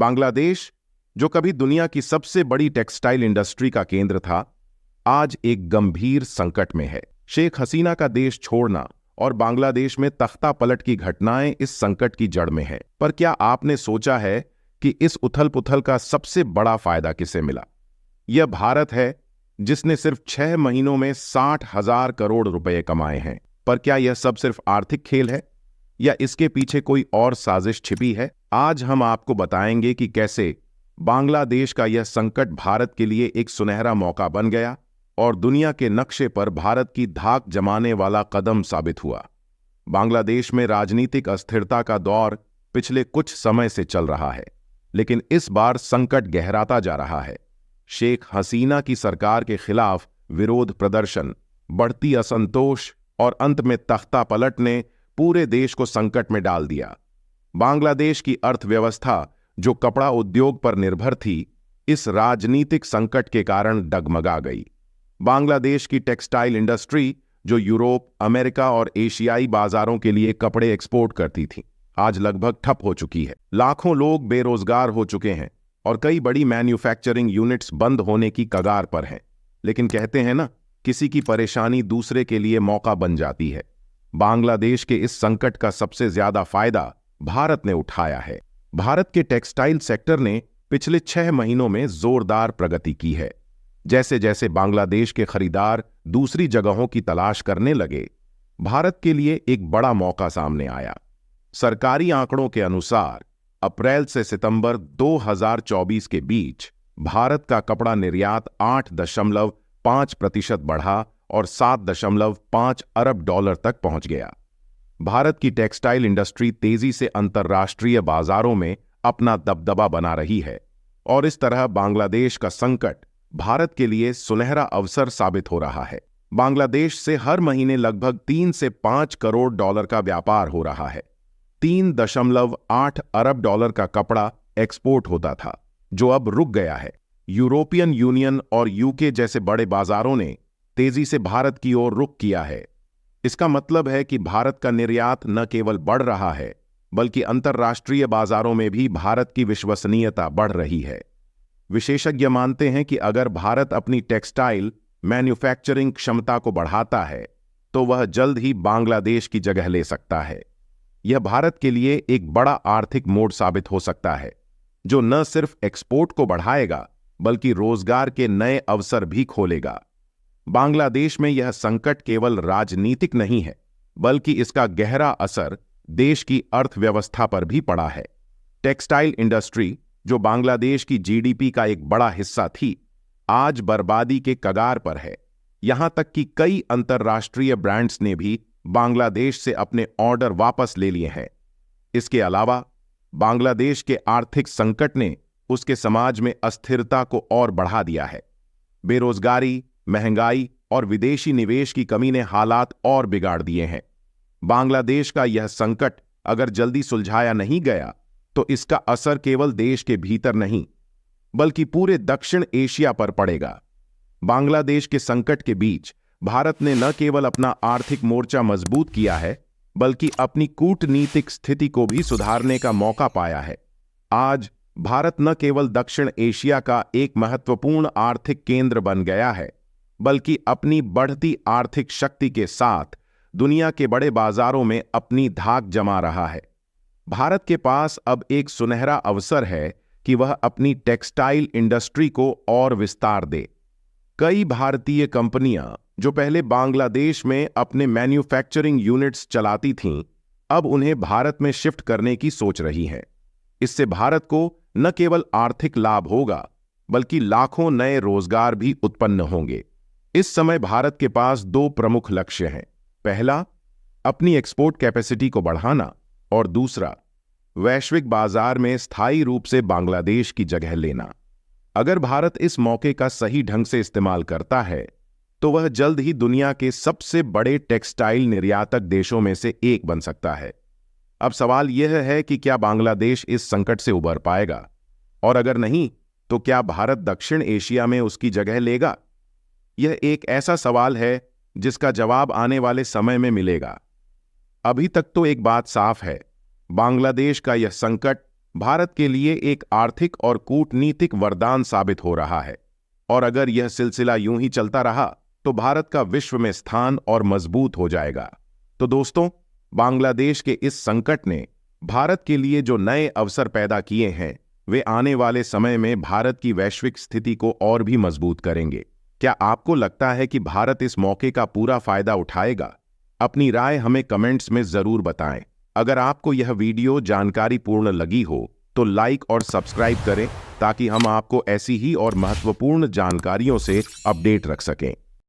बांग्लादेश, जो कभी दुनिया की सबसे बड़ी टेक्सटाइल इंडस्ट्री का केंद्र था, आज एक गंभीर संकट में है। शेख हसीना का देश छोड़ना और बांग्लादेश में तख्ता पलट की घटनाएं इस संकट की जड़ में है। पर क्या आपने सोचा है कि इस उथल पुथल का सबसे बड़ा फायदा किसे मिला? यह भारत है, जिसने सिर्फ 6 महीनों में 60,000 करोड़ रुपए कमाए हैं। पर क्या यह सब सिर्फ आर्थिक खेल है या इसके पीछे कोई और साजिश छिपी है? आज हम आपको बताएंगे कि कैसे बांग्लादेश का यह संकट भारत के लिए एक सुनहरा मौका बन गया और दुनिया के नक्शे पर भारत की धाक जमाने वाला कदम साबित हुआ। बांग्लादेश में राजनीतिक अस्थिरता का दौर पिछले कुछ समय से चल रहा है, लेकिन इस बार संकट गहराता जा रहा है। शेख हसीना की सरकार के खिलाफ विरोध प्रदर्शन, बढ़ती असंतोष और अंत में तख्ता पलट ने पूरे देश को संकट में डाल दिया। बांग्लादेश की अर्थव्यवस्था, जो कपड़ा उद्योग पर निर्भर थी, इस राजनीतिक संकट के कारण डगमगा गई। बांग्लादेश की टेक्सटाइल इंडस्ट्री, जो यूरोप, अमेरिका और एशियाई बाजारों के लिए कपड़े एक्सपोर्ट करती थी, आज लगभग ठप हो चुकी है। लाखों लोग बेरोजगार हो चुके हैं और कई बड़ी मैन्युफैक्चरिंग यूनिट्स बंद होने की कगार पर हैं। लेकिन कहते हैं ना, किसी की परेशानी दूसरे के लिए मौका बन जाती है। बांग्लादेश के इस संकट का सबसे ज्यादा फायदा भारत ने उठाया है। भारत के टेक्सटाइल सेक्टर ने पिछले 6 महीनों में जोरदार प्रगति की है। जैसे जैसे बांग्लादेश के खरीदार दूसरी जगहों की तलाश करने लगे, भारत के लिए एक बड़ा मौका सामने आया। सरकारी आंकड़ों के अनुसार अप्रैल से सितंबर 2024 के बीच भारत का कपड़ा निर्यात 8.5% बढ़ा और 7.5 अरब डॉलर तक पहुंच गया। भारत की टेक्सटाइल इंडस्ट्री तेजी से अंतर्राष्ट्रीय बाजारों में अपना दबदबा बना रही है और इस तरह बांग्लादेश का संकट भारत के लिए सुनहरा अवसर साबित हो रहा है। बांग्लादेश से हर महीने लगभग 3 से 5 करोड़ डॉलर का व्यापार हो रहा है। 3.8 अरब डॉलर का कपड़ा एक्सपोर्ट होता था, जो अब रुक गया है। यूरोपियन यूनियन और यूके जैसे बड़े बाजारों ने तेजी से भारत की ओर रुख किया है। इसका मतलब है कि भारत का निर्यात न केवल बढ़ रहा है, बल्कि अंतर्राष्ट्रीय बाजारों में भी भारत की विश्वसनीयता बढ़ रही है। विशेषज्ञ मानते हैं कि अगर भारत अपनी टेक्सटाइल मैन्युफैक्चरिंग क्षमता को बढ़ाता है, तो वह जल्द ही बांग्लादेश की जगह ले सकता है। यह भारत के लिए एक बड़ा आर्थिक मोड़ साबित हो सकता है, जो न सिर्फ एक्सपोर्ट को बढ़ाएगा, बल्कि रोजगार के नए अवसर भी खोलेगा। बांग्लादेश में यह संकट केवल राजनीतिक नहीं है, बल्कि इसका गहरा असर देश की अर्थव्यवस्था पर भी पड़ा है। टेक्सटाइल इंडस्ट्री, जो बांग्लादेश की जीडीपी का एक बड़ा हिस्सा थी, आज बर्बादी के कगार पर है। यहां तक कि कई अंतर्राष्ट्रीय ब्रांड्स ने भी बांग्लादेश से अपने ऑर्डर वापस ले लिए हैं। इसके अलावा बांग्लादेश के आर्थिक संकट ने उसके समाज में अस्थिरता को और बढ़ा दिया है। बेरोजगारी, महंगाई और विदेशी निवेश की कमी ने हालात और बिगाड़ दिए हैं। बांग्लादेश का यह संकट अगर जल्दी सुलझाया नहीं गया, तो इसका असर केवल देश के भीतर नहीं, बल्कि पूरे दक्षिण एशिया पर पड़ेगा। बांग्लादेश के संकट के बीच भारत ने न केवल अपना आर्थिक मोर्चा मजबूत किया है, बल्कि अपनी कूटनीतिक स्थिति को भी सुधारने का मौका पाया है। आज भारत न केवल दक्षिण एशिया का एक महत्वपूर्ण आर्थिक केंद्र बन गया है, बल्कि अपनी बढ़ती आर्थिक शक्ति के साथ दुनिया के बड़े बाजारों में अपनी धाक जमा रहा है। भारत के पास अब एक सुनहरा अवसर है कि वह अपनी टेक्सटाइल इंडस्ट्री को और विस्तार दे। कई भारतीय कंपनियां जो पहले बांग्लादेश में अपने मैन्युफैक्चरिंग यूनिट्स चलाती थीं, अब उन्हें भारत में शिफ्ट करने की सोच रही हैं। इससे भारत को न केवल आर्थिक लाभ होगा, बल्कि लाखों नए रोजगार भी उत्पन्न होंगे। इस समय भारत के पास 2 प्रमुख लक्ष्य हैं। पहला, अपनी एक्सपोर्ट कैपेसिटी को बढ़ाना और दूसरा, वैश्विक बाजार में स्थायी रूप से बांग्लादेश की जगह लेना। अगर भारत इस मौके का सही ढंग से इस्तेमाल करता है, तो वह जल्द ही दुनिया के सबसे बड़े टेक्सटाइल निर्यातक देशों में से एक बन सकता है। अब सवाल यह है कि क्या बांग्लादेश इस संकट से उबर पाएगा, और अगर नहीं, तो क्या भारत दक्षिण एशिया में उसकी जगह लेगा? यह एक ऐसा सवाल है जिसका जवाब आने वाले समय में मिलेगा। अभी तक तो एक बात साफ है, बांग्लादेश का यह संकट भारत के लिए एक आर्थिक और कूटनीतिक वरदान साबित हो रहा है। और अगर यह सिलसिला यूं ही चलता रहा तो भारत का विश्व में स्थान और मजबूत हो जाएगा। तो दोस्तों, बांग्लादेश के इस संकट ने भारत के लिए जो नए अवसर पैदा किए हैं, वे आने वाले समय में भारत की वैश्विक स्थिति को और भी मजबूत करेंगे। क्या आपको लगता है कि भारत इस मौके का पूरा फायदा उठाएगा? अपनी राय हमें कमेंट्स में जरूर बताएं। अगर आपको यह वीडियो जानकारीपूर्ण लगी हो तो लाइक और सब्सक्राइब करें ताकि हम आपको ऐसी ही और महत्वपूर्ण जानकारियों से अपडेट रख सकें।